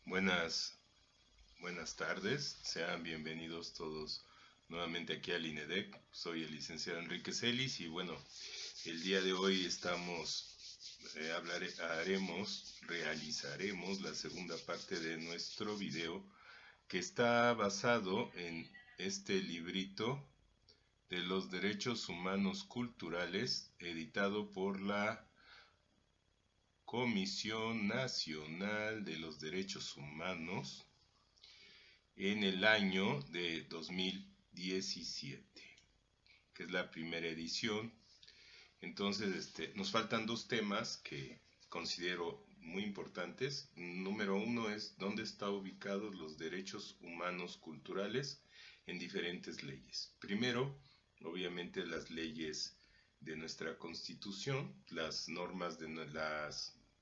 Buenas, buenas tardes, sean bienvenidos todos nuevamente aquí al INEDEC. Soy el licenciado Enrique Celis y bueno, el día de hoy realizaremos la segunda parte de nuestro video que está basado en este librito de los derechos humanos culturales editado por la Comisión Nacional de los Derechos Humanos en el año de 2017, que es la primera edición. Entonces, nos faltan dos temas que considero muy importantes. Número uno es dónde están ubicados los derechos humanos culturales en diferentes leyes. Primero, obviamente las leyes de nuestra Constitución, las normas de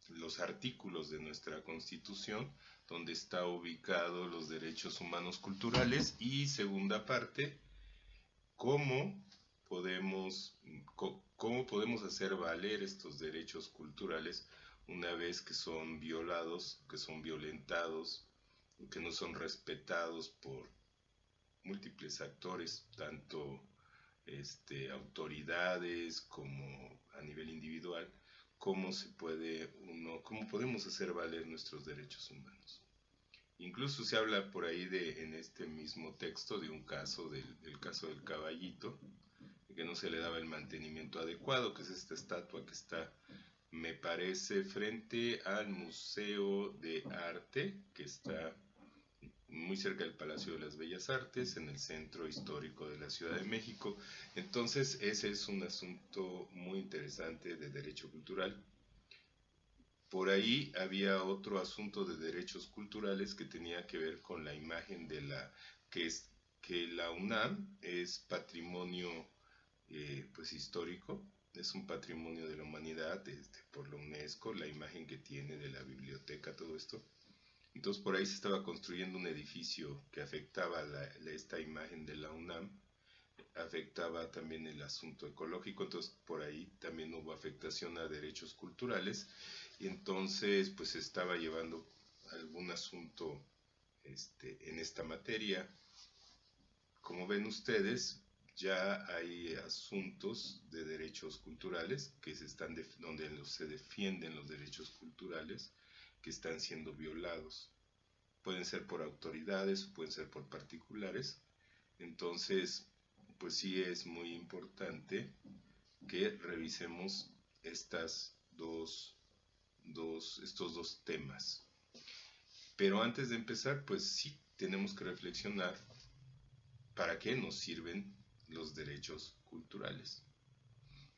los artículos de nuestra Constitución, donde está ubicado los derechos humanos culturales, y segunda parte, cómo podemos, cómo podemos hacer valer estos derechos culturales una vez que son violados, que son violentados, que no son respetados por múltiples actores, tanto autoridades como a nivel individual. Cómo podemos hacer valer nuestros derechos humanos. Incluso se habla por ahí en este mismo texto de un caso, del caso del caballito, que no se le daba el mantenimiento adecuado, que es esta estatua que está, me parece, frente al Museo de Arte, que está muy cerca del Palacio de las Bellas Artes, en el centro histórico de la Ciudad de México. Entonces, ese es un asunto muy interesante de derecho cultural. Por ahí había otro asunto de derechos culturales que tenía que ver con la imagen que la UNAM es patrimonio pues histórico, es un patrimonio de la humanidad por la UNESCO, la imagen que tiene de la biblioteca, todo esto. Entonces por ahí se estaba construyendo un edificio que afectaba esta imagen de la UNAM, afectaba también el asunto ecológico, entonces por ahí también hubo afectación a derechos culturales, y entonces pues se estaba llevando algún asunto en esta materia. Como ven ustedes, ya hay asuntos de derechos culturales donde se defienden los derechos culturales que están siendo violados. Pueden ser por autoridades o pueden ser por particulares. Entonces, pues sí es muy importante que revisemos estos dos temas. Pero antes de empezar, pues sí tenemos que reflexionar para qué nos sirven los derechos culturales.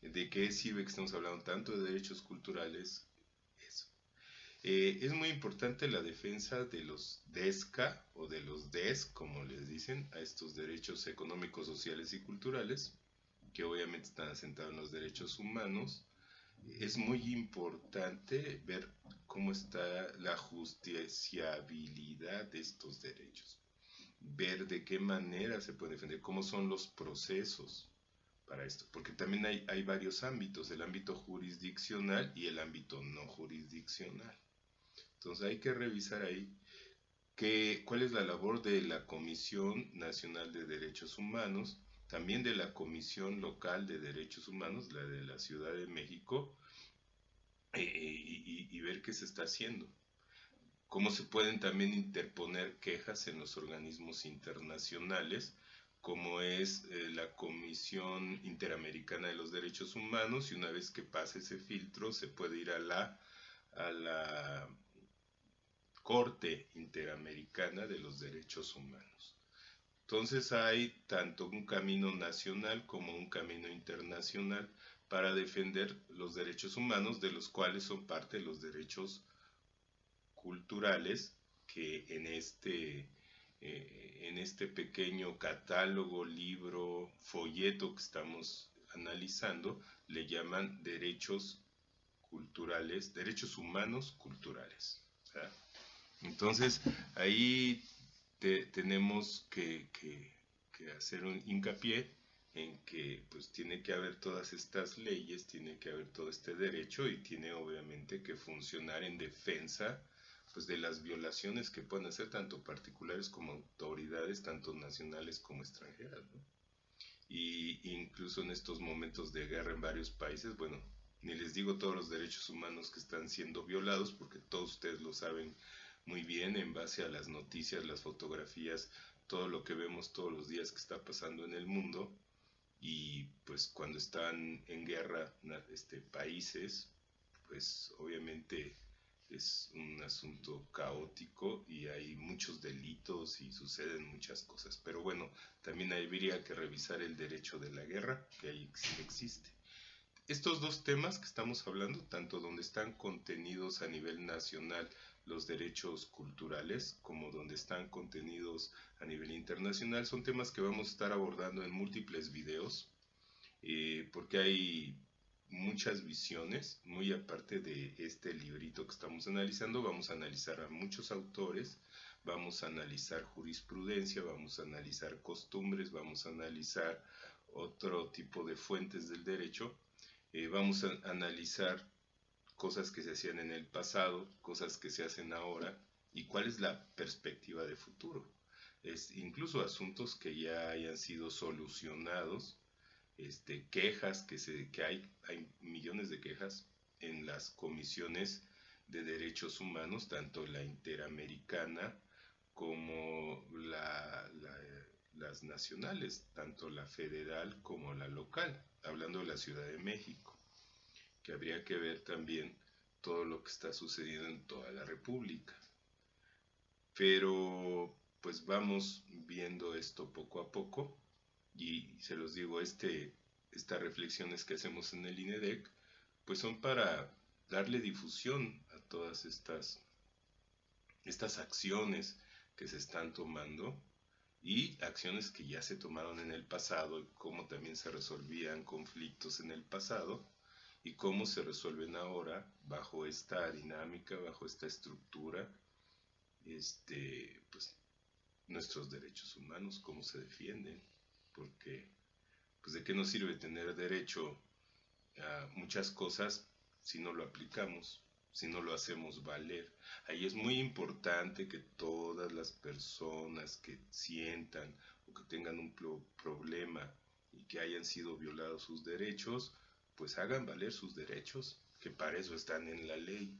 ¿De qué sirve que estamos hablando tanto de derechos culturales? Eso. Es muy importante la defensa de los DESCA o de los DES, como les dicen, a estos derechos económicos, sociales y culturales, que obviamente están asentados en los derechos humanos. Es muy importante ver cómo está la justiciabilidad de estos derechos, ver de qué manera se puede defender, cómo son los procesos para esto, porque también hay varios ámbitos, el ámbito jurisdiccional y el ámbito no jurisdiccional. Entonces hay que revisar ahí cuál es la labor de la Comisión Nacional de Derechos Humanos, también de la Comisión Local de Derechos Humanos, la de la Ciudad de México, y ver qué se está haciendo. Cómo se pueden también interponer quejas en los organismos internacionales, como es la Comisión Interamericana de los Derechos Humanos, y una vez que pase ese filtro se puede ir a la Corte Interamericana de los Derechos Humanos. Entonces hay tanto un camino nacional como un camino internacional para defender los derechos humanos, de los cuales son parte los derechos culturales, que en este pequeño catálogo, libro, folleto que estamos analizando, le llaman derechos culturales, derechos humanos culturales. ¿Verdad? Entonces, ahí tenemos que hacer un hincapié en que pues tiene que haber todas estas leyes, tiene que haber todo este derecho y tiene obviamente que funcionar en defensa pues de las violaciones que pueden hacer tanto particulares como autoridades, tanto nacionales como extranjeras, ¿no? Y incluso en estos momentos de guerra en varios países, bueno, ni les digo todos los derechos humanos que están siendo violados, porque todos ustedes lo saben muy bien en base a las noticias, las fotografías, todo lo que vemos todos los días que está pasando en el mundo. Y pues cuando están en guerra países, pues obviamente es un asunto caótico y hay muchos delitos y suceden muchas cosas. Pero bueno, también habría que revisar el derecho de la guerra, que ahí sí existe. Estos dos temas que estamos hablando, tanto donde están contenidos a nivel nacional los derechos culturales, como donde están contenidos a nivel internacional, son temas que vamos a estar abordando en múltiples videos, porque hay muchas visiones, muy aparte de este librito que estamos analizando, vamos a analizar a muchos autores, vamos a analizar jurisprudencia, vamos a analizar costumbres, vamos a analizar otro tipo de fuentes del derecho, vamos a analizar cosas que se hacían en el pasado, cosas que se hacen ahora y cuál es la perspectiva de futuro. Incluso asuntos que ya hayan sido solucionados, quejas que hay millones de quejas en las comisiones de derechos humanos, tanto la interamericana como las nacionales, tanto la federal como la local, hablando de la Ciudad de México, que habría que ver también todo lo que está sucediendo en toda la República. Pero pues vamos viendo esto poco a poco y se los digo, estas reflexiones que hacemos en el INEDEC pues son para darle difusión a todas estas acciones que se están tomando y acciones que ya se tomaron en el pasado, cómo también se resolvían conflictos en el pasado y cómo se resuelven ahora bajo esta dinámica, bajo esta estructura, pues nuestros derechos humanos, cómo se defienden, porque pues de qué nos sirve tener derecho a muchas cosas si no lo aplicamos, si no lo hacemos valer. Ahí es muy importante que todas las personas que sientan o que tengan un problema y que hayan sido violados sus derechos, pues hagan valer sus derechos, que para eso están en la ley.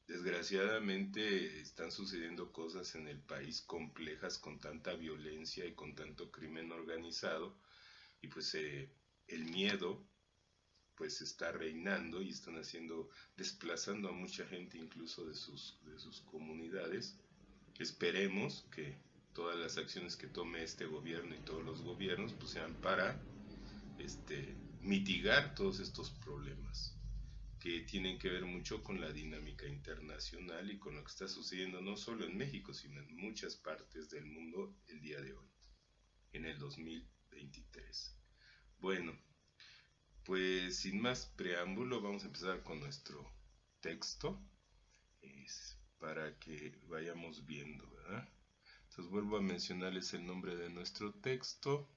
Desgraciadamente están sucediendo cosas en el país complejas con tanta violencia y con tanto crimen organizado y pues el miedo pues está reinando y están desplazando a mucha gente incluso de sus comunidades. Esperemos que todas las acciones que tome este gobierno y todos los gobiernos pues sean para mitigar todos estos problemas que tienen que ver mucho con la dinámica internacional y con lo que está sucediendo no solo en México, sino en muchas partes del mundo el día de hoy, en el 2023. Bueno, pues sin más preámbulo vamos a empezar con nuestro texto, para que vayamos viendo, ¿verdad? Entonces vuelvo a mencionarles el nombre de nuestro texto,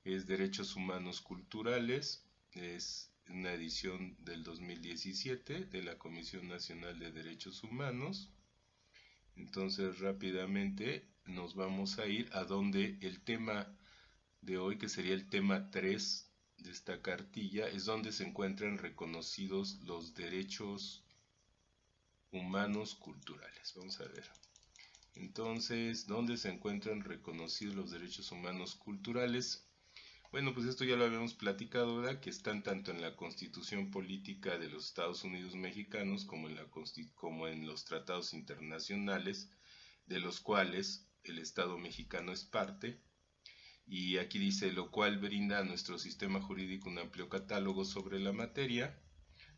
es Derechos Humanos Culturales, es una edición del 2017 de la Comisión Nacional de Derechos Humanos. Entonces rápidamente nos vamos a ir a donde el tema de hoy, que sería el tema 3 de esta cartilla, es donde se encuentran reconocidos los derechos humanos culturales. Vamos a ver. Entonces, ¿dónde se encuentran reconocidos los derechos humanos culturales? Bueno, pues esto ya lo habíamos platicado, ¿verdad? Que están tanto en la Constitución Política de los Estados Unidos Mexicanos como en los tratados internacionales, de los cuales el Estado mexicano es parte. Y aquí dice, lo cual brinda a nuestro sistema jurídico un amplio catálogo sobre la materia,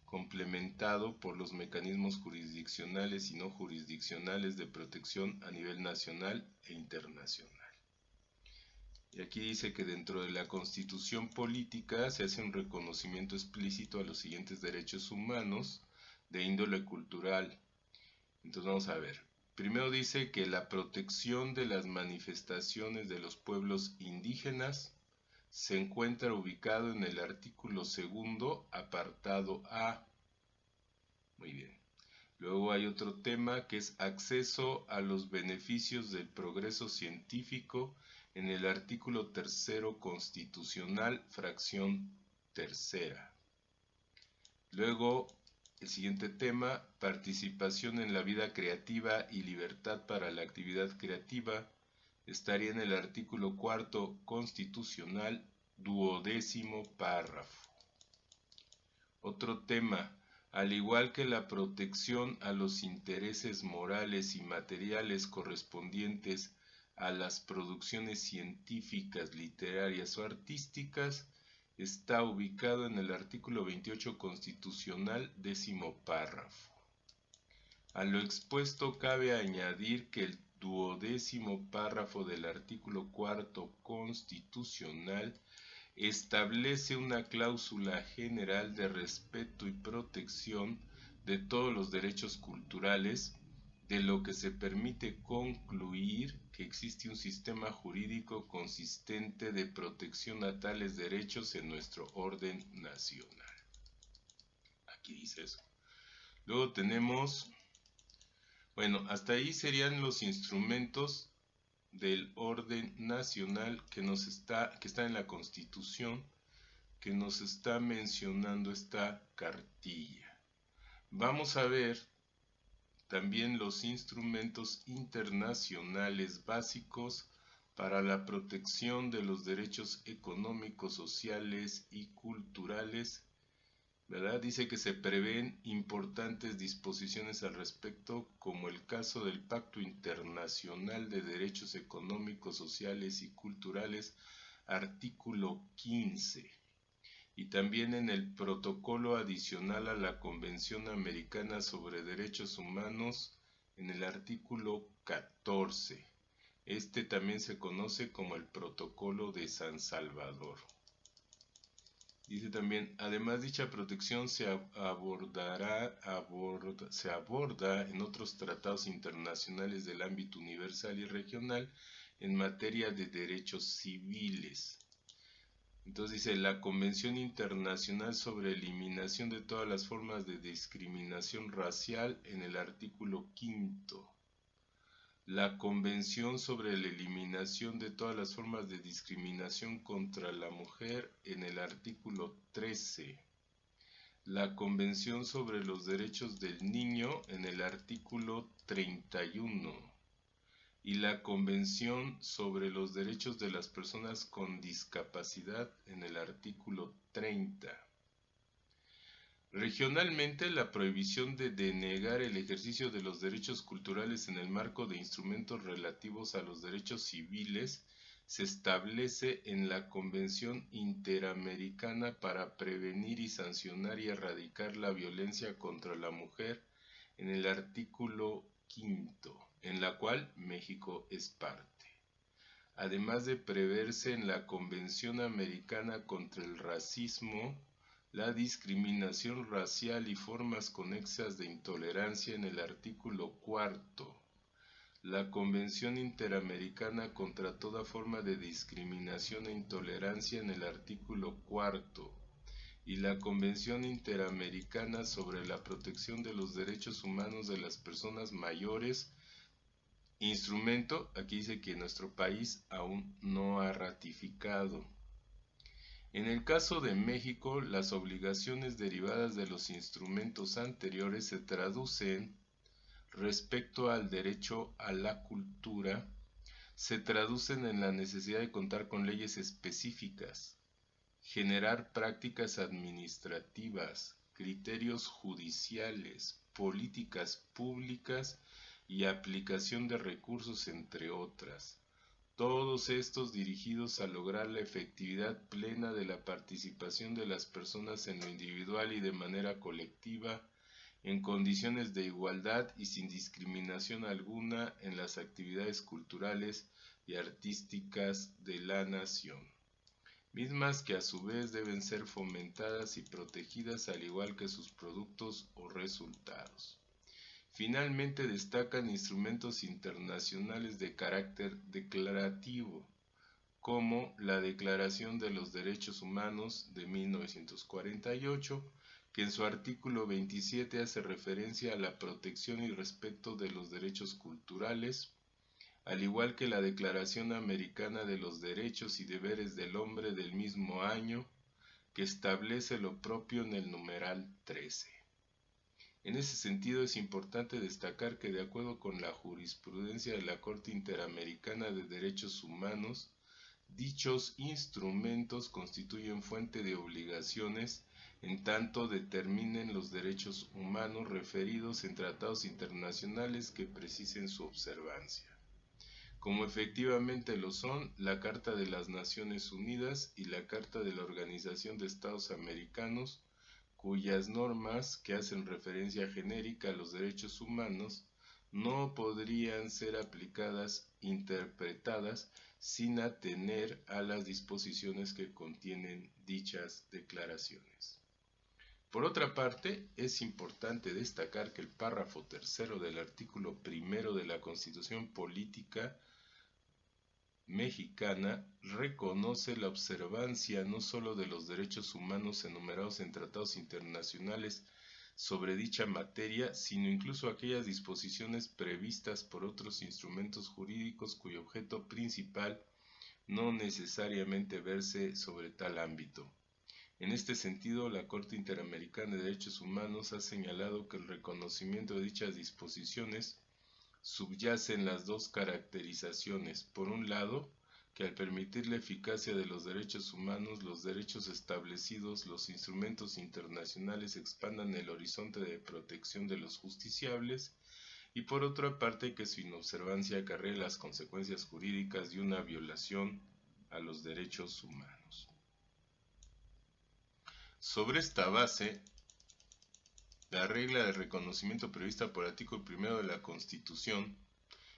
complementado por los mecanismos jurisdiccionales y no jurisdiccionales de protección a nivel nacional e internacional. Y aquí dice que dentro de la Constitución Política se hace un reconocimiento explícito a los siguientes derechos humanos de índole cultural. Entonces vamos a ver. Primero dice que la protección de las manifestaciones de los pueblos indígenas se encuentra ubicado en el artículo 2º, apartado A. Muy bien. Luego hay otro tema que es acceso a los beneficios del progreso científico en el artículo 3º constitucional, fracción 3ª. Luego, el siguiente tema, participación en la vida creativa y libertad para la actividad creativa, estaría en el artículo 4º constitucional, 12º párrafo. Otro tema, al igual que la protección a los intereses morales y materiales correspondientes a las producciones científicas, literarias o artísticas, está ubicado en el artículo 28 constitucional, 10º párrafo. A lo expuesto cabe añadir que el 12º párrafo del artículo 4º constitucional establece una cláusula general de respeto y protección de todos los derechos culturales, de lo que se permite concluir que existe un sistema jurídico consistente de protección a tales derechos en nuestro orden nacional. Aquí dice eso. Luego tenemos, bueno, hasta ahí serían los instrumentos del orden nacional que está en la Constitución, que nos está mencionando esta cartilla. Vamos a ver también los instrumentos internacionales básicos para la protección de los derechos económicos, sociales y culturales, ¿verdad? Dice que se prevén importantes disposiciones al respecto, como el caso del Pacto Internacional de Derechos Económicos, Sociales y Culturales, artículo 15. Y también en el protocolo adicional a la Convención Americana sobre Derechos Humanos, en el artículo 14. Este también se conoce como el Protocolo de San Salvador. Dice también, además dicha protección se aborda en otros tratados internacionales del ámbito universal y regional en materia de derechos civiles. Entonces dice, la Convención Internacional sobre Eliminación de todas las formas de discriminación racial en el artículo 5. La Convención sobre la Eliminación de todas las formas de discriminación contra la mujer en el artículo 13. La Convención sobre los Derechos del Niño en el artículo 31. Y la Convención sobre los Derechos de las Personas con Discapacidad en el artículo 30. Regionalmente, la prohibición de denegar el ejercicio de los derechos culturales en el marco de instrumentos relativos a los derechos civiles se establece en la Convención Interamericana para prevenir y sancionar y erradicar la violencia contra la mujer en el artículo 5, en la cual México es parte. Además de preverse en la Convención Americana contra el Racismo, la discriminación racial y formas conexas de intolerancia en el artículo 4, la Convención Interamericana contra toda forma de discriminación e intolerancia en el artículo 4, y la Convención Interamericana sobre la protección de los derechos humanos de las personas mayores, instrumento, aquí dice que nuestro país aún no ha ratificado. En el caso de México, las obligaciones derivadas de los instrumentos anteriores se traducen, respecto al derecho a la cultura, se traducen en la necesidad de contar con leyes específicas, generar prácticas administrativas, criterios judiciales, políticas públicas y aplicación de recursos, entre otras. Todos estos dirigidos a lograr la efectividad plena de la participación de las personas en lo individual y de manera colectiva, en condiciones de igualdad y sin discriminación alguna en las actividades culturales y artísticas de la nación, mismas que a su vez deben ser fomentadas y protegidas al igual que sus productos o resultados. Finalmente destacan instrumentos internacionales de carácter declarativo, como la Declaración de los Derechos Humanos de 1948, que en su artículo 27 hace referencia a la protección y respeto de los derechos culturales, al igual que la Declaración Americana de los Derechos y Deberes del Hombre del mismo año, que establece lo propio en el numeral 13. En ese sentido es importante destacar que de acuerdo con la jurisprudencia de la Corte Interamericana de Derechos Humanos, dichos instrumentos constituyen fuente de obligaciones en tanto determinen los derechos humanos referidos en tratados internacionales que precisen su observancia, como efectivamente lo son la Carta de las Naciones Unidas y la Carta de la Organización de Estados Americanos, cuyas normas, que hacen referencia genérica a los derechos humanos, no podrían ser aplicadas, interpretadas, sin atener a las disposiciones que contienen dichas declaraciones. Por otra parte, es importante destacar que el párrafo tercero del artículo primero de la Constitución Política Mexicana reconoce la observancia no sólo de los derechos humanos enumerados en tratados internacionales sobre dicha materia, sino incluso aquellas disposiciones previstas por otros instrumentos jurídicos cuyo objeto principal no necesariamente verse sobre tal ámbito. En este sentido, la Corte Interamericana de Derechos Humanos ha señalado que el reconocimiento de dichas disposiciones subyacen las dos caracterizaciones. Por un lado, que al permitir la eficacia de los derechos humanos, los derechos establecidos, los instrumentos internacionales expandan el horizonte de protección de los justiciables, y por otra parte que su inobservancia acarrea las consecuencias jurídicas de una violación a los derechos humanos. Sobre esta base, la regla de reconocimiento prevista por el artículo 1 de la Constitución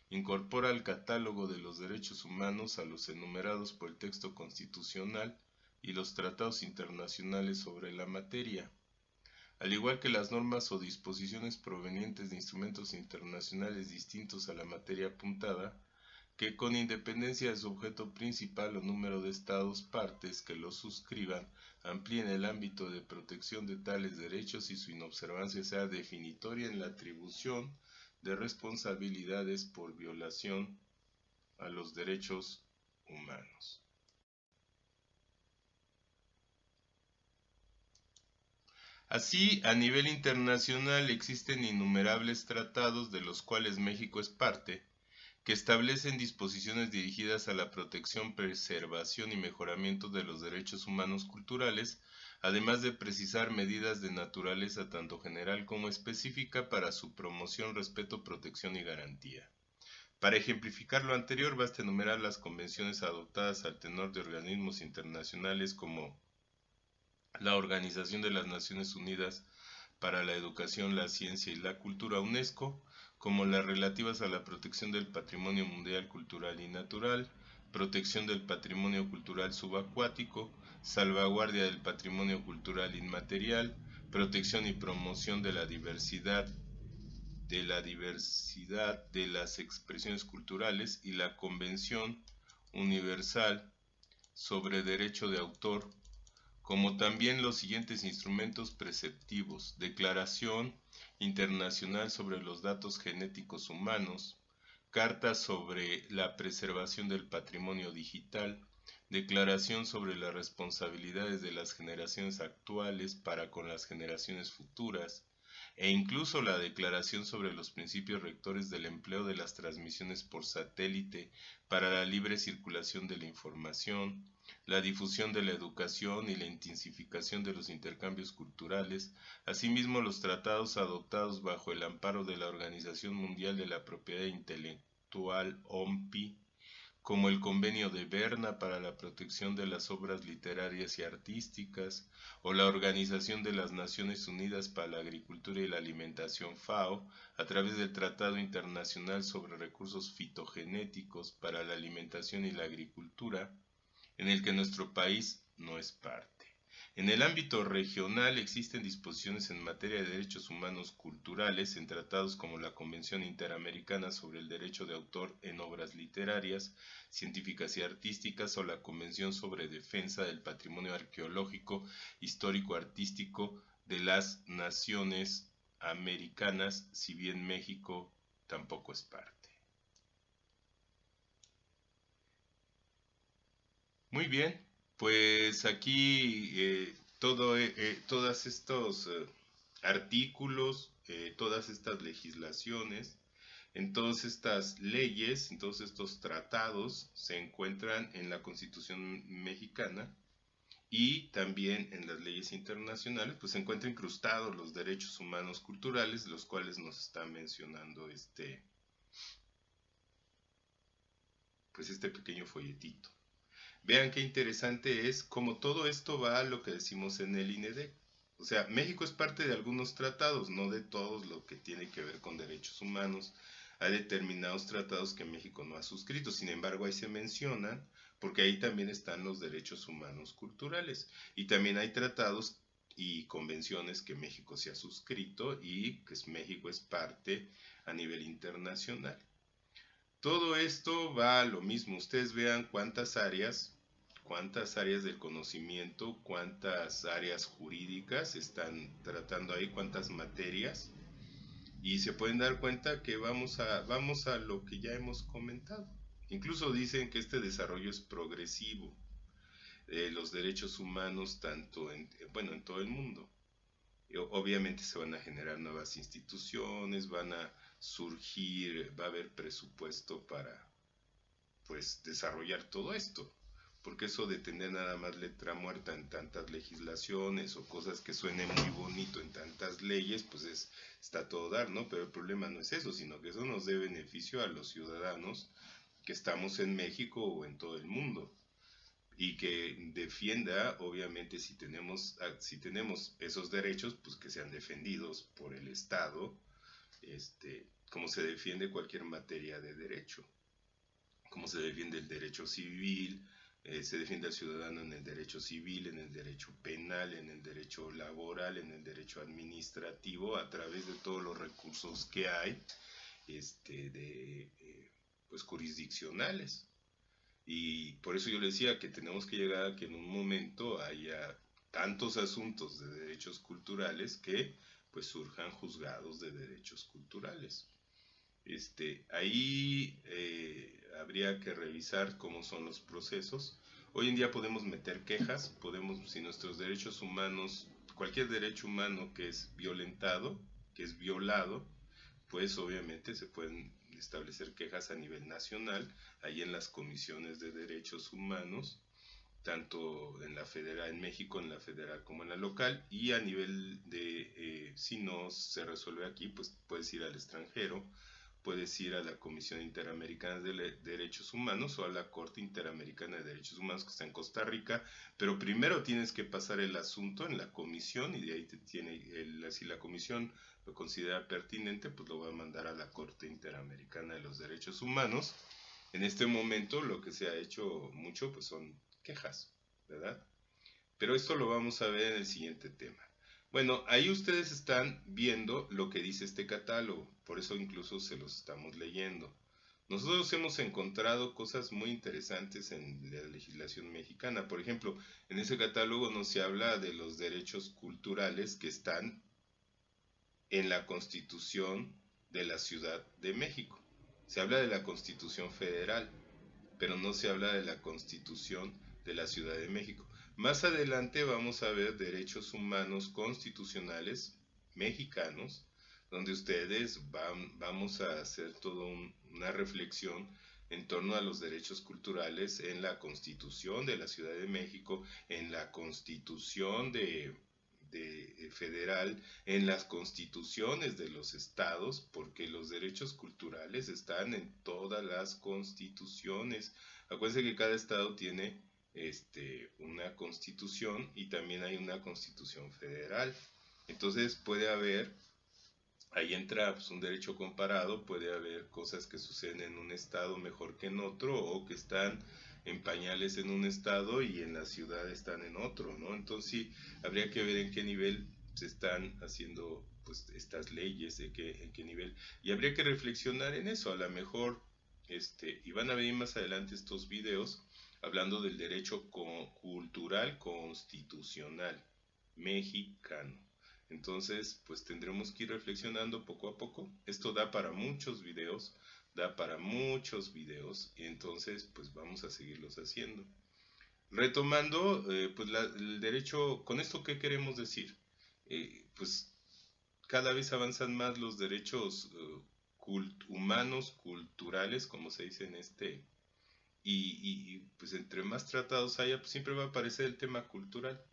incorpora al catálogo de los derechos humanos a los enumerados por el texto constitucional y los tratados internacionales sobre la materia, al igual que las normas o disposiciones provenientes de instrumentos internacionales distintos a la materia apuntada, que con independencia de su objeto principal o número de estados partes que lo suscriban, amplíen el ámbito de protección de tales derechos y su inobservancia sea definitoria en la atribución de responsabilidades por violación a los derechos humanos. Así, a nivel internacional existen innumerables tratados de los cuales México es parte, que establecen disposiciones dirigidas a la protección, preservación y mejoramiento de los derechos humanos culturales, además de precisar medidas de naturaleza tanto general como específica para su promoción, respeto, protección y garantía. Para ejemplificar lo anterior, basta enumerar las convenciones adoptadas al tenor de organismos internacionales como la Organización de las Naciones Unidas para la Educación, la Ciencia y la Cultura, UNESCO, como las relativas a la protección del patrimonio mundial cultural y natural, protección del patrimonio cultural subacuático, salvaguardia del patrimonio cultural inmaterial, protección y promoción de la diversidad de las expresiones culturales y la Convención Universal sobre Derecho de Autor, como también los siguientes instrumentos preceptivos: Declaración Internacional sobre los Datos Genéticos Humanos, Carta sobre la Preservación del Patrimonio Digital, Declaración sobre las responsabilidades de las generaciones actuales para con las generaciones futuras, e incluso la Declaración sobre los Principios Rectores del Empleo de las Transmisiones por Satélite para la libre circulación de la información, la difusión de la educación y la intensificación de los intercambios culturales, asimismo los tratados adoptados bajo el amparo de la Organización Mundial de la Propiedad Intelectual (OMPI), como el Convenio de Berna para la protección de las obras literarias y artísticas, o la Organización de las Naciones Unidas para la Agricultura y la Alimentación (FAO), a través del Tratado Internacional sobre Recursos Fitogenéticos para la Alimentación y la Agricultura, en el que nuestro país no es parte. En el ámbito regional existen disposiciones en materia de derechos humanos culturales en tratados como la Convención Interamericana sobre el Derecho de Autor en Obras Literarias, Científicas y Artísticas, o la Convención sobre Defensa del Patrimonio Arqueológico, Histórico, Artístico, de las naciones americanas, si bien México tampoco es parte. Muy bien, pues aquí todos estos artículos, todas estas legislaciones, en todas estas leyes, en todos estos tratados se encuentran en la Constitución mexicana y también en las leyes internacionales, pues se encuentran incrustados los derechos humanos culturales, los cuales nos está mencionando pues este pequeño folletito. Vean qué interesante es cómo todo esto va a lo que decimos en el INEDEC. O sea, México es parte de algunos tratados, no de todos lo que tiene que ver con derechos humanos. Hay determinados tratados que México no ha suscrito, sin embargo ahí se mencionan, porque ahí también están los derechos humanos culturales. Y también hay tratados y convenciones que México se ha suscrito y que México es parte a nivel internacional. Todo esto va a lo mismo. Ustedes vean cuántas áreas del conocimiento, cuántas áreas jurídicas están tratando ahí, cuántas materias. Y se pueden dar cuenta que vamos a lo que ya hemos comentado. Incluso dicen que este desarrollo es progresivo. Los derechos humanos, tanto bueno, en todo el mundo. Obviamente se van a generar nuevas instituciones, van a surgir, va a haber presupuesto para pues desarrollar todo esto. Porque eso de tener nada más letra muerta en tantas legislaciones o cosas que suenen muy bonito en tantas leyes, pues está todo dar, ¿no? Pero el problema no es eso, sino que eso nos dé beneficio a los ciudadanos que estamos en México o en todo el mundo. Y que defienda, obviamente, si tenemos esos derechos, pues que sean defendidos por el Estado, como se defiende cualquier materia de derecho, como se defiende el derecho civil, se defiende al ciudadano en el derecho civil, en el derecho penal, en el derecho laboral, en el derecho administrativo, a través de todos los recursos que hay, pues jurisdiccionales. Y por eso yo le decía que tenemos que llegar a que en un momento haya tantos asuntos de derechos culturales que pues surjan juzgados de derechos culturales. Ahí habría que revisar cómo son los procesos. Hoy en día podemos meter quejas, si nuestros derechos humanos, cualquier derecho humano que es violentado, que es violado, pues obviamente se pueden establecer quejas a nivel nacional, ahí en las comisiones de derechos humanos, tanto en la federal, en México, en la federal como en la local, y a nivel de, si no se resuelve aquí, pues puedes ir al extranjero, puedes ir a la Comisión Interamericana de Derechos Humanos o a la Corte Interamericana de Derechos Humanos que está en Costa Rica, pero primero tienes que pasar el asunto en la comisión y de ahí si la comisión lo considera pertinente, pues lo va a mandar a la Corte Interamericana de los Derechos Humanos. En este momento lo que se ha hecho mucho pues son quejas, ¿verdad? Pero esto lo vamos a ver en el siguiente tema. Bueno, ahí ustedes están viendo lo que dice este catálogo, por eso incluso se los estamos leyendo. Nosotros hemos encontrado cosas muy interesantes en la legislación mexicana. Por ejemplo, en ese catálogo no se habla de los derechos culturales que están en la Constitución de la Ciudad de México. Se habla de la Constitución Federal, pero no se habla de la Constitución de la Ciudad de México. Más adelante vamos a ver derechos humanos constitucionales mexicanos, donde ustedes vamos a hacer toda una reflexión en torno a los derechos culturales en la Constitución de la Ciudad de México, en la Constitución de federal, en las constituciones de los estados, porque los derechos culturales están en todas las constituciones. Acuérdense que cada estado tiene una constitución y también hay una constitución federal. Entonces puede haber, ahí entra pues, un derecho comparado, puede haber cosas que suceden en un estado mejor que en otro o que están en pañales en un estado y en la ciudad están en otro, ¿no? Entonces sí, habría que ver en qué nivel se están haciendo pues estas leyes, en qué nivel, y habría que reflexionar en eso, a lo mejor, y van a venir más adelante estos videos hablando del derecho cultural constitucional mexicano. Entonces, pues tendremos que ir reflexionando poco a poco. Esto da para muchos videos, da para muchos videos, y entonces, pues vamos a seguirlos haciendo. Retomando, pues el derecho, ¿con esto qué queremos decir? Pues cada vez avanzan más los derechos humanos, culturales, como se dice en este, pues entre más tratados haya, pues siempre va a aparecer el tema cultural.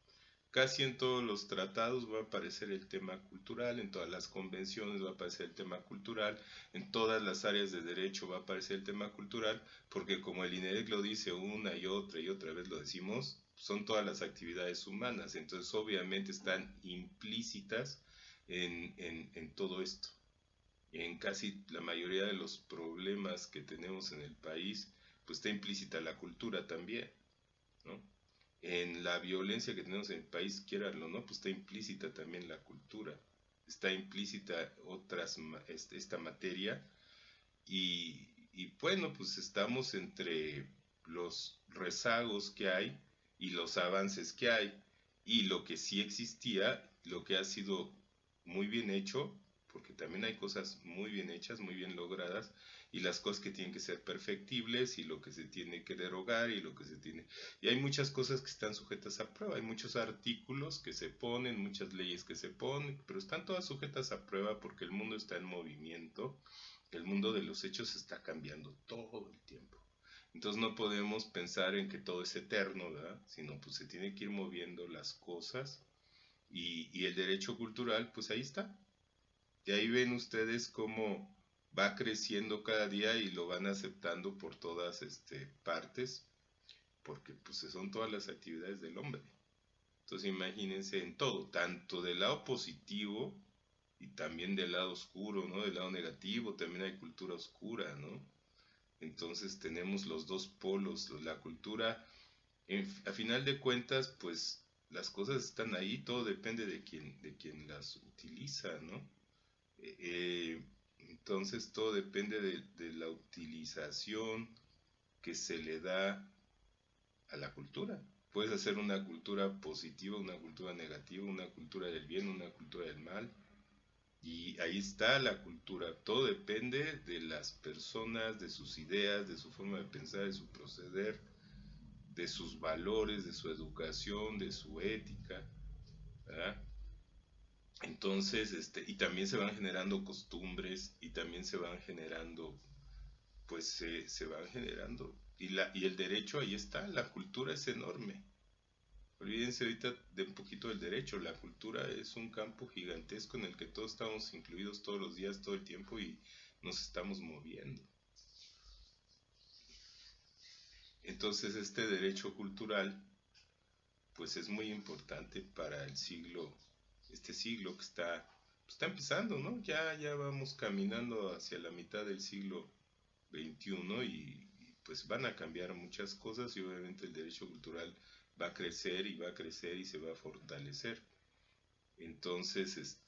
Casi en todos los tratados va a aparecer el tema cultural, en todas las convenciones va a aparecer el tema cultural, en todas las áreas de derecho va a aparecer el tema cultural, porque como el INEDEC lo dice una y otra vez lo decimos, son todas las actividades humanas, entonces obviamente están implícitas en todo esto. En casi la mayoría de los problemas que tenemos en el país, pues está implícita la cultura también, ¿no? En la violencia que tenemos en el país, quieranlo, ¿no? Pues está implícita también la cultura, está implícita esta materia y bueno, pues estamos entre los rezagos que hay y los avances que hay y lo que sí existía, lo que ha sido muy bien hecho, porque también hay cosas muy bien hechas, muy bien logradas, y las cosas que tienen que ser perfectibles y lo que se tiene que derogar y lo que se tiene... Y hay muchas cosas que están sujetas a prueba, hay muchos artículos que se ponen, muchas leyes que se ponen, pero están todas sujetas a prueba porque el mundo está en movimiento, el mundo de los hechos está cambiando todo el tiempo. Entonces no podemos pensar en que todo es eterno, ¿verdad? Sino pues se tiene que ir moviendo las cosas y el derecho cultural, pues ahí está. Y ahí ven ustedes cómo va creciendo cada día y lo van aceptando por todas partes, porque pues son todas las actividades del hombre. Entonces imagínense en todo, tanto del lado positivo y también del lado oscuro, ¿no? Del lado negativo también hay cultura oscura, ¿no? Entonces tenemos los dos polos, la cultura, a final de cuentas, pues las cosas están ahí, todo depende de quien las utiliza, ¿no? Entonces todo depende de la utilización que se le da a la cultura. Puedes hacer una cultura positiva, una cultura negativa, una cultura del bien, una cultura del mal. Y ahí está la cultura. Todo depende de las personas, de sus ideas, de su forma de pensar, de su proceder, de sus valores, de su educación, de su ética, ¿verdad? Entonces, y también se van generando costumbres y también se van generando, pues se van generando. Y el derecho ahí está, la cultura es enorme. Olvídense ahorita de un poquito del derecho, la cultura es un campo gigantesco en el que todos estamos incluidos todos los días, todo el tiempo y nos estamos moviendo. Entonces este derecho cultural pues es muy importante para el siglo, este siglo que está empezando, ¿no? Ya vamos caminando hacia la mitad del siglo XXI y pues van a cambiar muchas cosas y obviamente el derecho cultural va a crecer y va a crecer y se va a fortalecer. Entonces,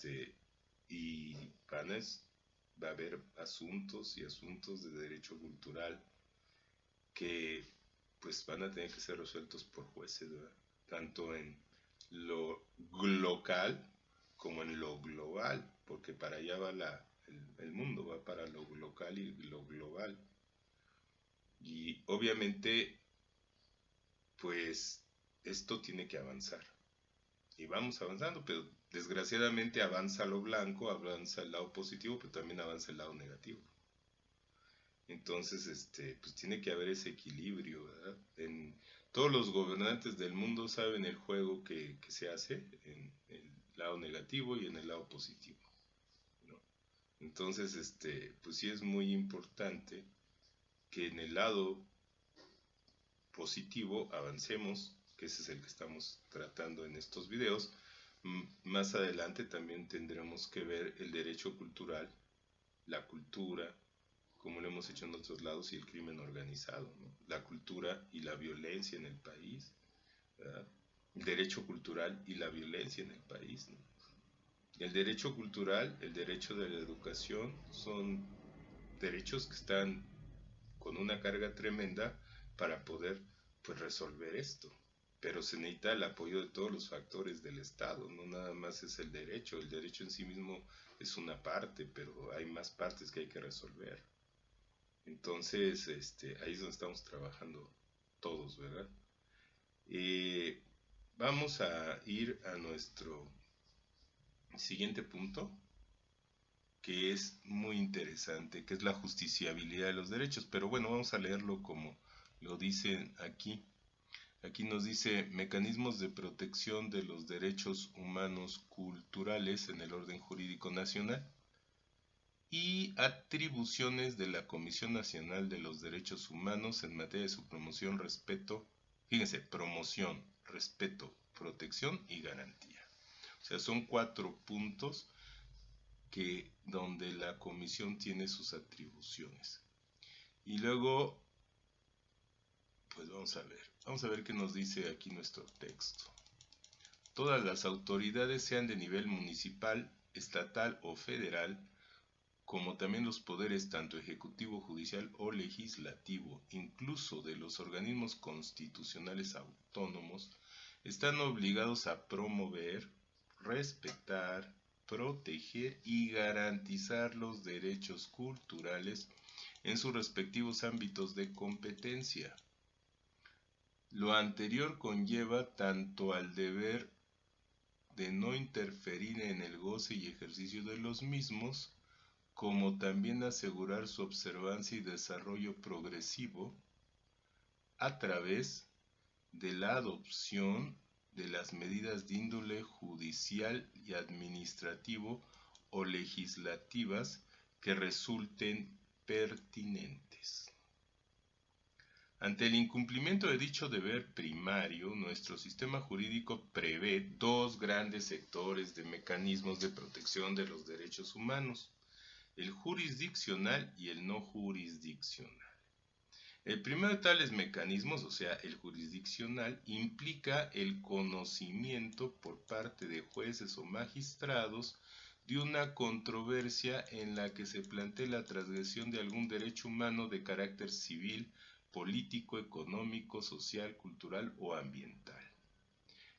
y va a haber asuntos y asuntos de derecho cultural que pues van a tener que ser resueltos por jueces, ¿verdad? Tanto en lo local como en lo global, porque para allá va el mundo, va para lo local y lo global. Y obviamente, pues esto tiene que avanzar. Y vamos avanzando, pero desgraciadamente avanza lo blanco, avanza el lado positivo, pero también avanza el lado negativo. Entonces, pues tiene que haber ese equilibrio, ¿verdad? Todos los gobernantes del mundo saben el juego que se hace en el lado negativo y en el lado positivo, ¿no? Entonces, pues sí es muy importante que en el lado positivo avancemos, que ese es el que estamos tratando en estos videos. Más adelante también tendremos que ver el derecho cultural, la cultura, como lo hemos hecho en otros lados, y el crimen organizado, ¿no? La cultura y la violencia en el país, ¿verdad? El derecho cultural y la violencia en el país, ¿no? El derecho cultural, el derecho de la educación, son derechos que están con una carga tremenda para poder pues resolver esto. pero se necesita el apoyo de todos los factores del Estado, no nada más es el derecho en sí mismo es una parte, pero hay más partes que hay que resolver. Entonces, ahí es donde estamos trabajando todos, ¿verdad? Eh, Vamos a ir a nuestro siguiente punto, que es muy interesante, que es la justiciabilidad de los derechos. Pero bueno, vamos a leerlo como lo dicen aquí. Aquí nos dice mecanismos de protección de los derechos humanos culturales en el orden jurídico nacional y atribuciones de la Comisión Nacional de los Derechos Humanos en materia de su promoción, respeto, fíjense, promoción, respeto, protección y garantía. O sea, son 4 puntos que donde la comisión tiene sus atribuciones. Y luego, pues vamos a ver qué nos dice aquí nuestro texto. Todas las autoridades, sean de nivel municipal, estatal o federal, como también los poderes tanto ejecutivo, judicial o legislativo, incluso de los organismos constitucionales autónomos, están obligados a promover, respetar, proteger y garantizar los derechos culturales en sus respectivos ámbitos de competencia. Lo anterior conlleva tanto al deber de no interferir en el goce y ejercicio de los mismos, como también asegurar su observancia y desarrollo progresivo a través de la adopción de las medidas de índole judicial y administrativo o legislativas que resulten pertinentes. Ante el incumplimiento de dicho deber primario, nuestro sistema jurídico prevé 2 grandes sectores de mecanismos de protección de los derechos humanos: el jurisdiccional y el no jurisdiccional. El primero de tales mecanismos, o sea, el jurisdiccional, implica el conocimiento por parte de jueces o magistrados de una controversia en la que se plantee la transgresión de algún derecho humano de carácter civil, político, económico, social, cultural o ambiental,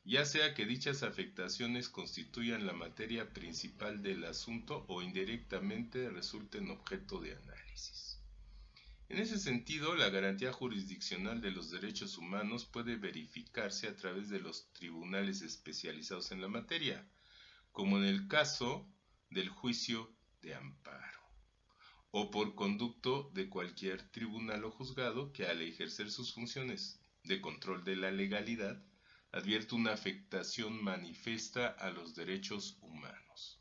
ya sea que dichas afectaciones constituyan la materia principal del asunto o indirectamente resulten objeto de análisis. En ese sentido, la garantía jurisdiccional de los derechos humanos puede verificarse a través de los tribunales especializados en la materia, como en el caso del juicio de amparo, o por conducto de cualquier tribunal o juzgado que, al ejercer sus funciones de control de la legalidad, advierte una afectación manifiesta a los derechos humanos,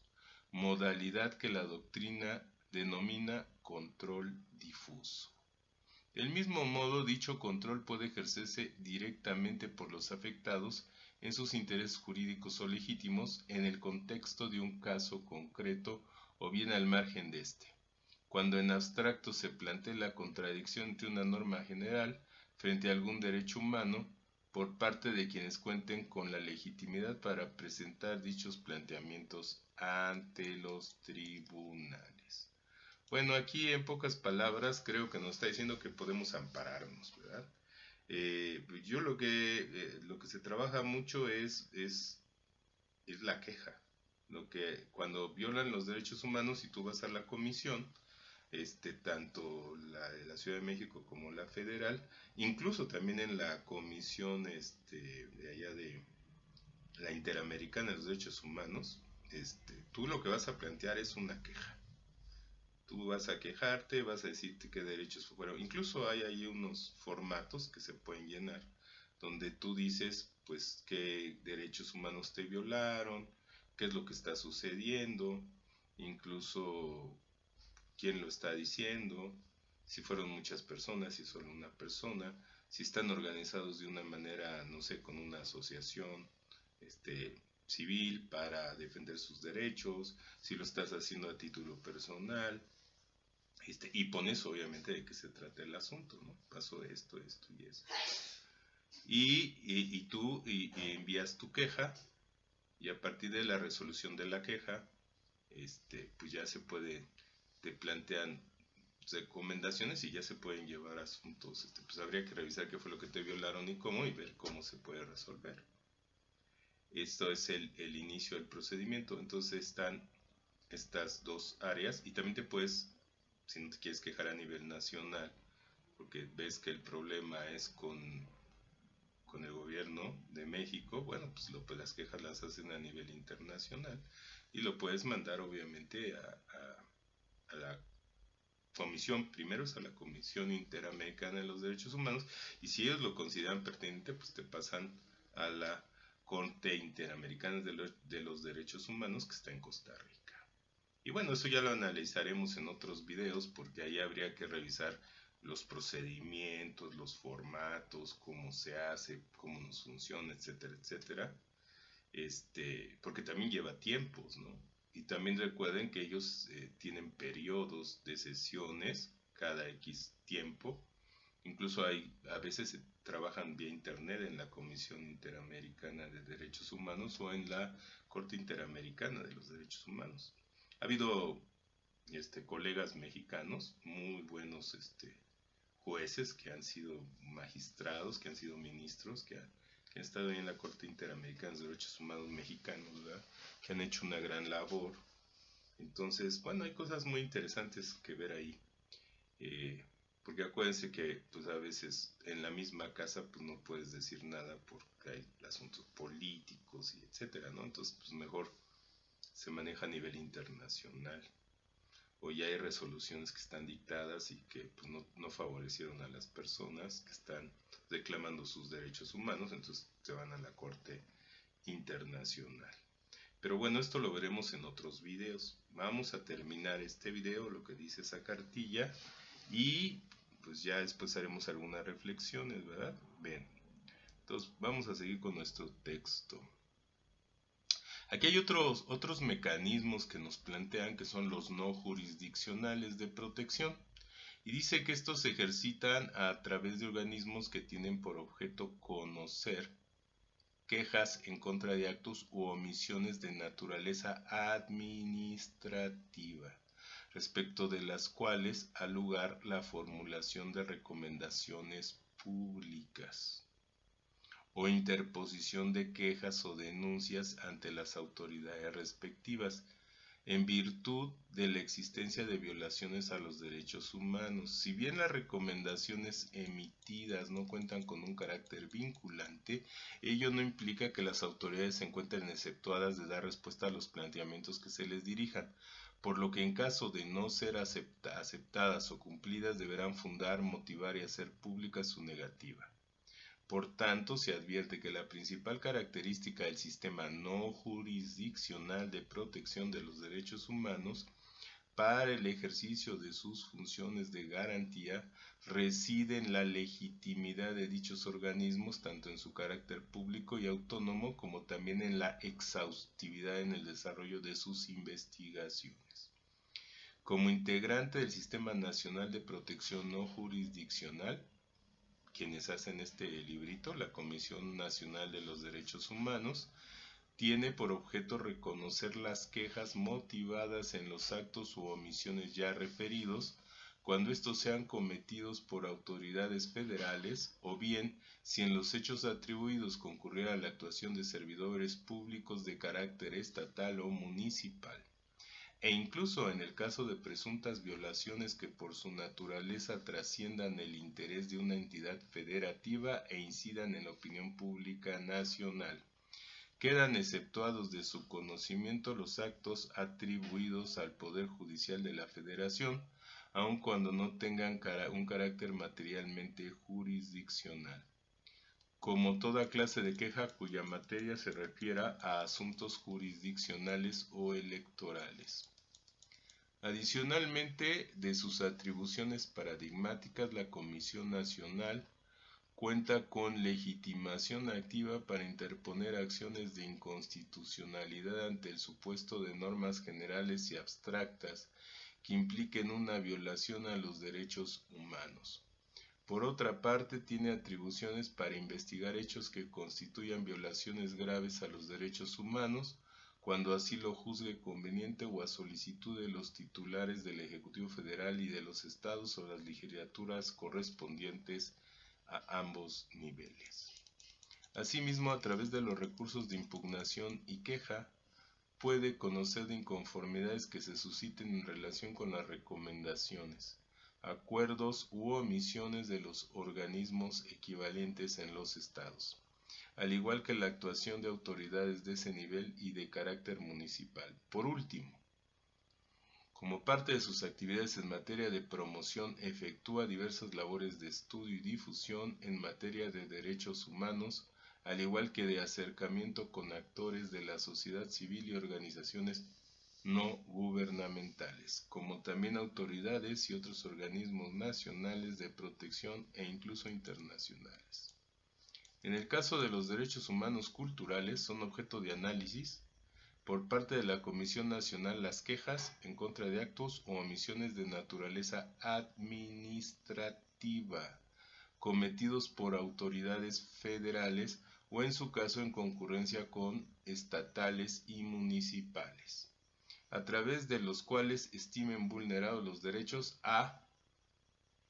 modalidad que la doctrina denomina control difuso. Del mismo modo, dicho control puede ejercerse directamente por los afectados en sus intereses jurídicos o legítimos en el contexto de un caso concreto o bien al margen de este, cuando en abstracto se plantee la contradicción entre una norma general frente a algún derecho humano por parte de quienes cuenten con la legitimidad para presentar dichos planteamientos ante los tribunales. Bueno, aquí en pocas palabras creo que nos está diciendo que podemos ampararnos, ¿verdad? Yo lo que se trabaja mucho es la queja. Lo que cuando violan los derechos humanos y tú vas a la comisión, tanto la de la Ciudad de México como la federal, incluso también en la comisión de allá de la Interamericana de los Derechos Humanos, tú lo que vas a plantear es una queja. Tú vas a quejarte, vas a decirte qué derechos fueron. Incluso hay ahí unos formatos que se pueden llenar, donde tú dices, pues, qué derechos humanos te violaron, qué es lo que está sucediendo, incluso quién lo está diciendo, si fueron muchas personas, si solo una persona, si están organizados de una manera, no sé, con una asociación civil para defender sus derechos, si lo estás haciendo a título personal, y pones obviamente de qué se trata el asunto, ¿no? Pasó esto, esto y eso. Y tú envías tu queja, y a partir de la resolución de la queja, pues ya se puede, te plantean recomendaciones y ya se pueden llevar asuntos. Pues habría que revisar qué fue lo que te violaron y cómo, y ver cómo se puede resolver. Esto es el inicio del procedimiento. Entonces están estas dos áreas y también te puedes, si no te quieres quejar a nivel nacional, porque ves que el problema es con el gobierno de México, bueno, pues las quejas las hacen a nivel internacional y lo puedes mandar obviamente a la comisión, primero es a la Comisión Interamericana de los Derechos Humanos, y si ellos lo consideran pertinente, pues te pasan a la Corte Interamericana de los Derechos Humanos, que está en Costa Rica. Y bueno, eso ya lo analizaremos en otros videos, porque ahí habría que revisar los procedimientos, los formatos, cómo se hace, cómo nos funciona, etcétera, etcétera. Porque también lleva tiempos, ¿no? Y también recuerden que ellos tienen periodos de sesiones cada X tiempo. Incluso a veces se trabajan vía internet en la Comisión Interamericana de Derechos Humanos o en la Corte Interamericana de los Derechos Humanos. Ha habido colegas mexicanos, muy buenos jueces que han sido magistrados, que han sido ministros, que han estado ahí en la Corte Interamericana de Derechos Humanos mexicanos, ¿verdad? Que han hecho una gran labor. Entonces, bueno, hay cosas muy interesantes que ver ahí. Porque acuérdense que pues a veces en la misma casa pues no puedes decir nada porque hay asuntos políticos y etcétera, ¿no? Entonces pues mejor se maneja a nivel internacional, o ya hay resoluciones que están dictadas y que pues, no favorecieron a las personas que están reclamando sus derechos humanos, entonces se van a la Corte Internacional. Pero bueno, esto lo veremos en otros videos. Vamos a terminar este video, lo que dice esa cartilla, y pues ya después haremos algunas reflexiones, ¿verdad? Bien, entonces vamos a seguir con nuestro texto. Aquí hay otros mecanismos que nos plantean, que son los no jurisdiccionales de protección. Y dice que estos se ejercitan a través de organismos que tienen por objeto conocer quejas en contra de actos u omisiones de naturaleza administrativa, respecto de las cuales ha lugar la formulación de recomendaciones públicas o interposición de quejas o denuncias ante las autoridades respectivas, en virtud de la existencia de violaciones a los derechos humanos. Si bien las recomendaciones emitidas no cuentan con un carácter vinculante, ello no implica que las autoridades se encuentren exceptuadas de dar respuesta a los planteamientos que se les dirijan, por lo que en caso de no ser aceptadas o cumplidas deberán fundar, motivar y hacer pública su negativa. Por tanto, se advierte que la principal característica del sistema no jurisdiccional de protección de los derechos humanos para el ejercicio de sus funciones de garantía reside en la legitimidad de dichos organismos, tanto en su carácter público y autónomo como también en la exhaustividad en el desarrollo de sus investigaciones. Como integrante del Sistema Nacional de Protección No Jurisdiccional, quienes hacen este librito, la Comisión Nacional de los Derechos Humanos, tiene por objeto reconocer las quejas motivadas en los actos u omisiones ya referidos, cuando estos sean cometidos por autoridades federales, o bien si en los hechos atribuidos concurriera la actuación de servidores públicos de carácter estatal o municipal, e incluso en el caso de presuntas violaciones que por su naturaleza trasciendan el interés de una entidad federativa e incidan en la opinión pública nacional. Quedan exceptuados de su conocimiento los actos atribuidos al Poder Judicial de la Federación, aun cuando no tengan un carácter materialmente jurisdiccional, como toda clase de queja cuya materia se refiera a asuntos jurisdiccionales o electorales. Adicionalmente, de sus atribuciones paradigmáticas, la Comisión Nacional cuenta con legitimación activa para interponer acciones de inconstitucionalidad ante el supuesto de normas generales y abstractas que impliquen una violación a los derechos humanos. Por otra parte, tiene atribuciones para investigar hechos que constituyan violaciones graves a los derechos humanos, cuando así lo juzgue conveniente o a solicitud de los titulares del Ejecutivo Federal y de los estados o las legislaturas correspondientes a ambos niveles. Asimismo, a través de los recursos de impugnación y queja, puede conocer de inconformidades que se susciten en relación con las recomendaciones, acuerdos u omisiones de los organismos equivalentes en los estados, al igual que la actuación de autoridades de ese nivel y de carácter municipal. Por último, como parte de sus actividades en materia de promoción, efectúa diversas labores de estudio y difusión en materia de derechos humanos, al igual que de acercamiento con actores de la sociedad civil y organizaciones no gubernamentales, como también autoridades y otros organismos nacionales de protección e incluso internacionales. En el caso de los derechos humanos culturales, son objeto de análisis por parte de la Comisión Nacional las quejas en contra de actos o omisiones de naturaleza administrativa cometidos por autoridades federales o en su caso en concurrencia con estatales y municipales, a través de los cuales estimen vulnerados los derechos a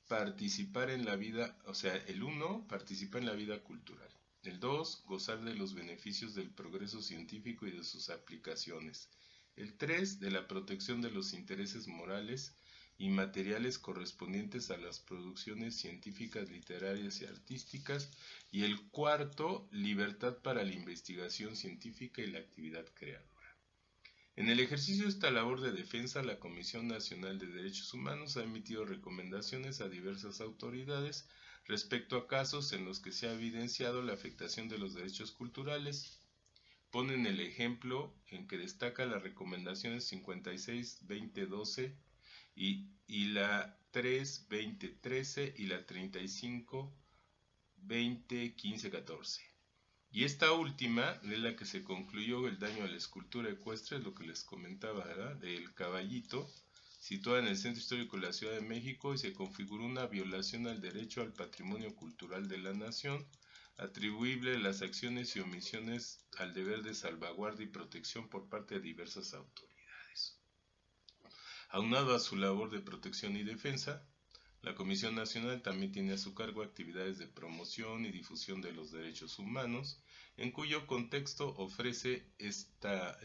participar en la vida, o sea, el 1, participar en la vida cultural. El 2, gozar de los beneficios del progreso científico y de sus aplicaciones. El 3, de la protección de los intereses morales y materiales correspondientes a las producciones científicas, literarias y artísticas. Y el 4, libertad para la investigación científica y la actividad creadora. En el ejercicio de esta labor de defensa, la Comisión Nacional de Derechos Humanos ha emitido recomendaciones a diversas autoridades respecto a casos en los que se ha evidenciado la afectación de los derechos culturales. Ponen el ejemplo en que destaca las recomendaciones 56-2012 y la 3-2013 y la 35-2015-14. Y esta última es la que se concluyó el daño a la escultura ecuestre, lo que les comentaba, ¿verdad?, del Caballito, situada en el Centro Histórico de la Ciudad de México, y se configuró una violación al derecho al patrimonio cultural de la nación, atribuible a las acciones y omisiones al deber de salvaguardia y protección por parte de diversas autoridades. Aunado a su labor de protección y defensa, la Comisión Nacional también tiene a su cargo actividades de promoción y difusión de los derechos humanos, en cuyo contexto ofrece esta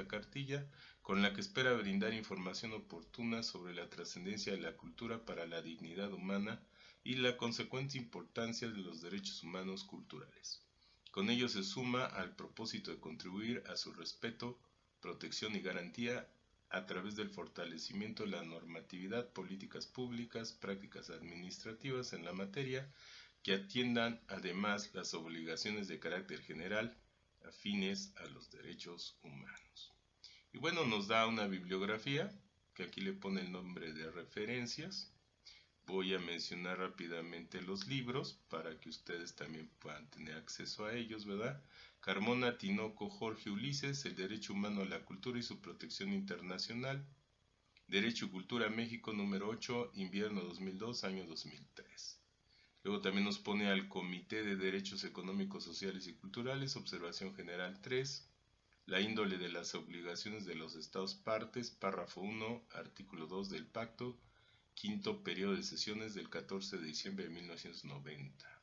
cartilla, con la que espera brindar información oportuna sobre la trascendencia de la cultura para la dignidad humana y la consecuente importancia de los derechos humanos culturales. Con ello se suma al propósito de contribuir a su respeto, protección y garantía a través del fortalecimiento de la normatividad, políticas públicas, prácticas administrativas en la materia, que atiendan además las obligaciones de carácter general afines a los derechos humanos. Y bueno, nos da una bibliografía, que aquí le pone el nombre de referencias. Voy a mencionar rápidamente los libros para que ustedes también puedan tener acceso a ellos, ¿verdad? Carmona, Tinoco, Jorge Ulises, El derecho humano a la cultura y su protección internacional. Derecho y Cultura, México, número 8, invierno 2002, año 2003. Luego también nos pone al Comité de Derechos Económicos, Sociales y Culturales, observación general 3. La índole de las obligaciones de los Estados partes, párrafo 1, artículo 2 del Pacto, quinto periodo de sesiones del 14 de diciembre de 1990.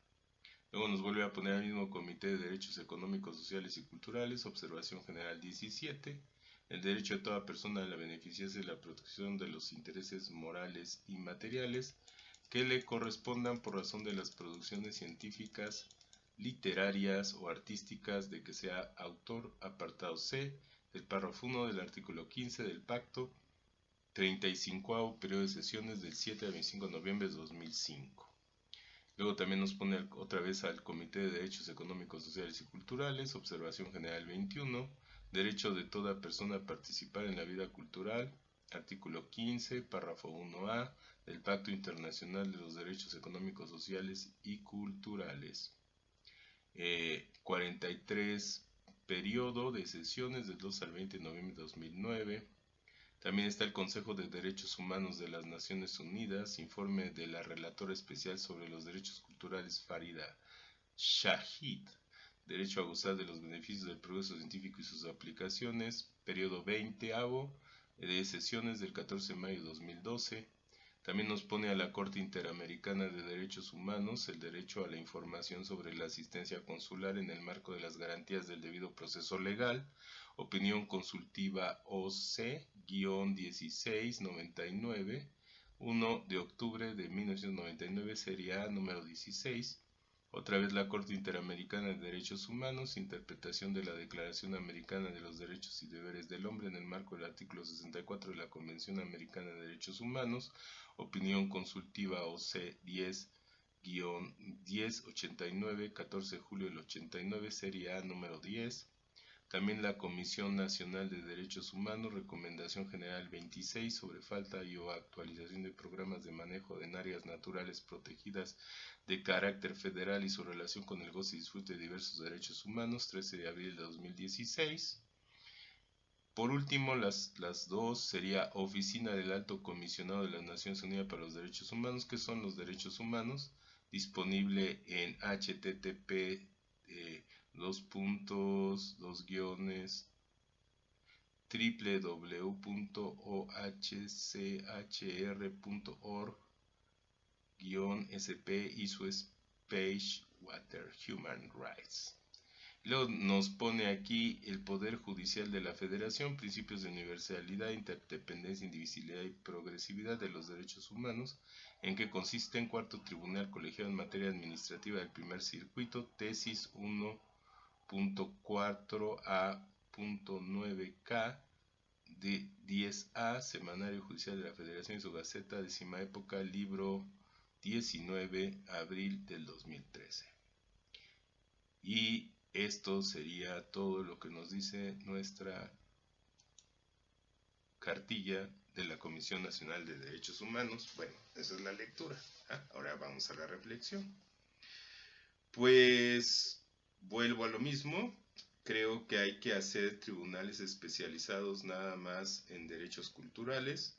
Luego nos vuelve a poner al mismo Comité de Derechos Económicos, Sociales y Culturales, observación general 17, el derecho de toda persona a la beneficiarse de la protección de los intereses morales y materiales que le correspondan por razón de las producciones científicas, literarias o artísticas de que sea autor, apartado C del párrafo 1 del artículo 15 del Pacto, 35º periodo de sesiones del 7 al 25 de noviembre de 2005. Luego también nos pone otra vez al Comité de Derechos Económicos, Sociales y Culturales, observación general 21, derecho de toda persona a participar en la vida cultural, artículo 15, párrafo 1a del Pacto Internacional de los Derechos Económicos, Sociales y Culturales. 43 periodo de sesiones del 2 al 20 de noviembre de 2009. También está el Consejo de Derechos Humanos de las Naciones Unidas, informe de la Relatora Especial sobre los Derechos Culturales Farida Shahid, derecho a gozar de los beneficios del progreso científico y sus aplicaciones, periodo 20º, de sesiones del 14 de mayo de 2012. También nos pone a la Corte Interamericana de Derechos Humanos el derecho a la información sobre la asistencia consular en el marco de las garantías del debido proceso legal, opinión consultiva OC-1699, 1 de octubre de 1999, serie A número 16. Otra vez la Corte Interamericana de Derechos Humanos, interpretación de la Declaración Americana de los Derechos y Deberes del Hombre en el marco del artículo 64 de la Convención Americana de Derechos Humanos, opinión consultiva OC 10-1089, 14 de julio del 89, serie A número 10. También la Comisión Nacional de Derechos Humanos, Recomendación General 26 sobre falta y o actualización de programas de manejo en áreas naturales protegidas de carácter federal y su relación con el goce y disfrute de diversos derechos humanos, 13 de abril de 2016. Por último, las dos sería Oficina del Alto Comisionado de las Naciones Unidas para los Derechos Humanos, que son los derechos humanos, disponible en http www.ohchr.org-sp y su Page Water Human Rights. Luego nos pone aquí el Poder Judicial de la Federación, principios de universalidad, interdependencia, indivisibilidad y progresividad de los derechos humanos, en que consiste en cuarto tribunal colegiado en materia administrativa del primer circuito, tesis 1.4a.9k de 10A, Semanario Judicial de la Federación y su Gaceta, décima época, libro 19, abril del 2013. Y esto sería todo lo que nos dice nuestra cartilla de la Comisión Nacional de Derechos Humanos. Bueno, esa es la lectura. Ahora vamos a la reflexión. Pues vuelvo a lo mismo. Creo que hay que hacer tribunales especializados nada más en derechos culturales.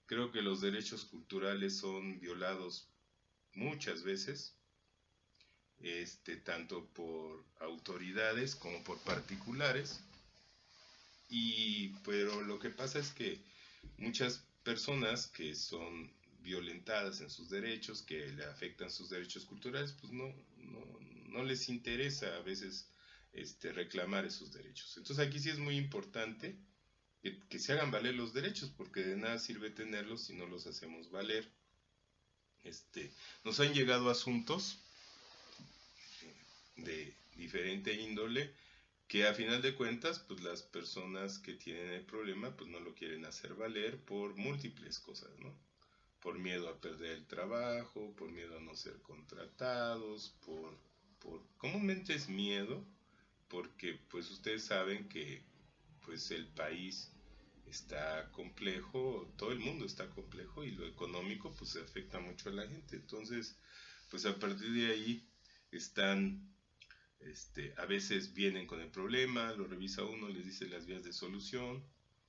Creo que los derechos culturales son violados muchas veces, tanto por autoridades como por particulares. Pero lo que pasa es que muchas personas que son violentadas en sus derechos, que le afectan sus derechos culturales, pues no les interesa a veces reclamar esos derechos. Entonces aquí sí es muy importante que se hagan valer los derechos, porque de nada sirve tenerlos si no los hacemos valer. Nos han llegado asuntos de diferente índole que a final de cuentas pues las personas que tienen el problema pues no lo quieren hacer valer por múltiples cosas, ¿no? Por miedo a perder el trabajo, por miedo a no ser contratados, comúnmente es miedo, porque pues ustedes saben que pues el país está complejo, todo el mundo está complejo y lo económico pues afecta mucho a la gente. Entonces pues a partir de ahí están a veces vienen con el problema, lo revisa uno, les dice las vías de solución,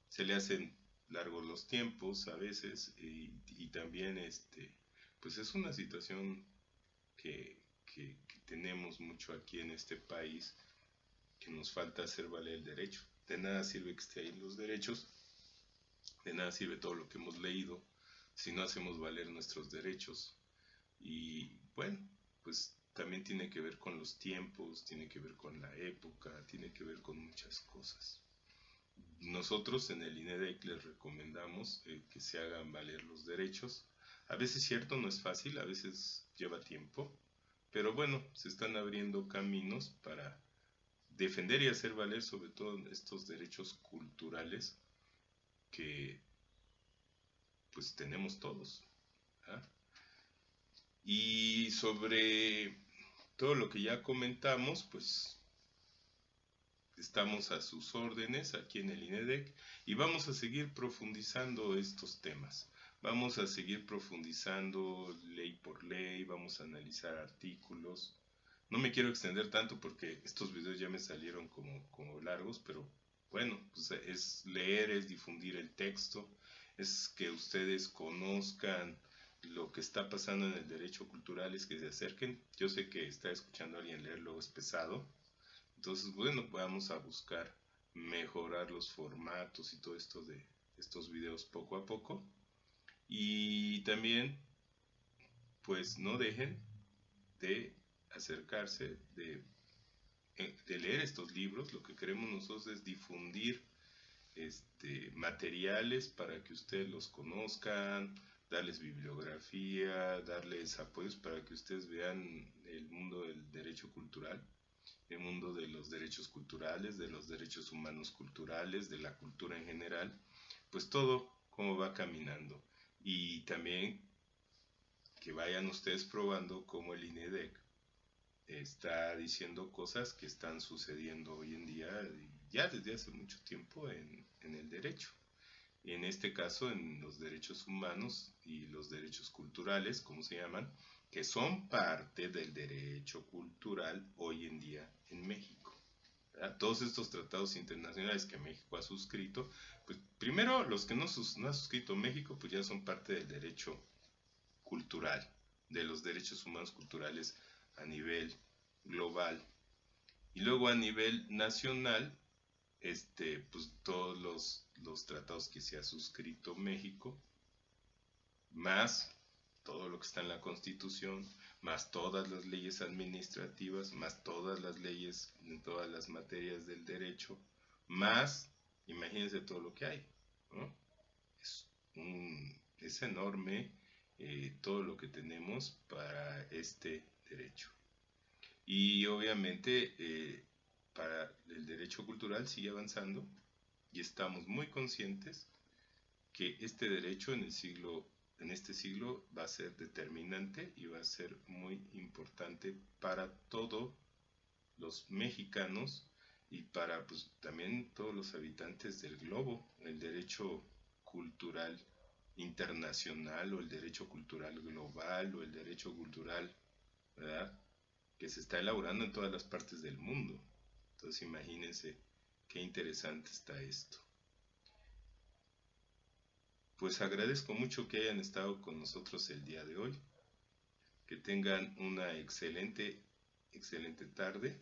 se le hacen largos los tiempos a veces y también pues es una situación que tenemos mucho aquí en este país, que nos falta hacer valer el derecho. De nada sirve que esté ahí los derechos, de nada sirve todo lo que hemos leído si no hacemos valer nuestros derechos. Y bueno, pues también tiene que ver con los tiempos, tiene que ver con la época, tiene que ver con muchas cosas. Nosotros en el INEDEC les recomendamos que se hagan valer los derechos. A veces cierto, no es fácil, a veces lleva tiempo, pero bueno, se están abriendo caminos para defender y hacer valer sobre todo estos derechos culturales que pues tenemos todos. ¿Ah? Y sobre todo lo que ya comentamos, pues estamos a sus órdenes aquí en el INEDEC y vamos a seguir profundizando estos temas. Vamos a seguir profundizando ley por ley, vamos a analizar artículos. No me quiero extender tanto porque estos videos ya me salieron como largos, pero bueno, pues es leer, es difundir el texto, es que ustedes conozcan lo que está pasando en el derecho cultural, es que se acerquen. Yo sé que estar escuchando a alguien leerlo es pesado, Entonces, bueno, vamos a buscar mejorar los formatos y todo esto de estos videos poco a poco. Y también, pues no dejen de acercarse, de leer estos libros. Lo que queremos nosotros es difundir materiales para que ustedes los conozcan, darles bibliografía, darles apoyos para que ustedes vean el mundo del derecho cultural, el mundo de los derechos culturales, de los derechos humanos culturales, de la cultura en general, pues todo cómo va caminando. Y también que vayan ustedes probando cómo el INEDEC está diciendo cosas que están sucediendo hoy en día, ya desde hace mucho tiempo en el derecho. Y en este caso en los derechos humanos y los derechos culturales, como se llaman, que son parte del derecho cultural hoy en día en México. ¿Verdad? Todos estos tratados internacionales que México ha suscrito, pues primero los que no ha suscrito México, pues ya son parte del derecho cultural, de los derechos humanos culturales a nivel global. Y luego a nivel nacional, pues todos los tratados que se ha suscrito México, más todo lo que está en la Constitución, más todas las leyes administrativas, más todas las leyes en todas las materias del derecho, más, imagínense todo lo que hay, ¿no? Es, es enorme todo lo que tenemos para este derecho. Y obviamente para el derecho cultural sigue avanzando y estamos muy conscientes que este derecho en este siglo va a ser determinante y va a ser muy importante para todos los mexicanos y para pues también todos los habitantes del globo. El derecho cultural internacional o el derecho cultural global o el derecho cultural, ¿verdad?, que se está elaborando en todas las partes del mundo. Entonces imagínense qué interesante está esto. Pues agradezco mucho que hayan estado con nosotros el día de hoy. Que tengan una excelente tarde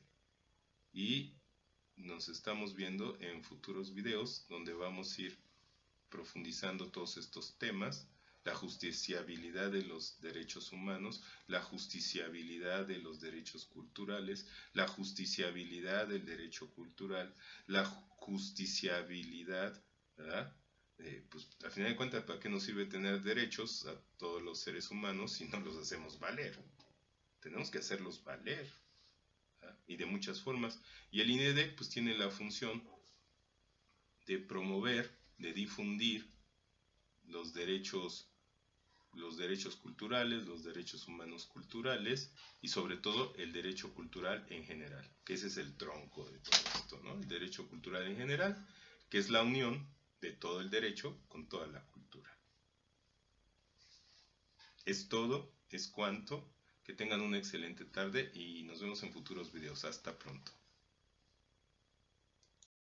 y nos estamos viendo en futuros videos donde vamos a ir profundizando todos estos temas, la justiciabilidad de los derechos humanos, la justiciabilidad de los derechos culturales, la justiciabilidad del derecho cultural, la justiciabilidad, ¿verdad? Pues al final de cuentas, ¿para qué nos sirve tener derechos a todos los seres humanos si no los hacemos valer? Tenemos que hacerlos valer, ¿verdad? Y de muchas formas. Y el INEDEC pues tiene la función de promover, de difundir los derechos culturales, los derechos humanos culturales y sobre todo el derecho cultural en general, que ese es el tronco de todo esto, ¿no? El derecho cultural en general, que es la unión de todo el derecho con toda la cultura. Es todo, es cuanto. Que tengan una excelente tarde y nos vemos en futuros videos. Hasta pronto.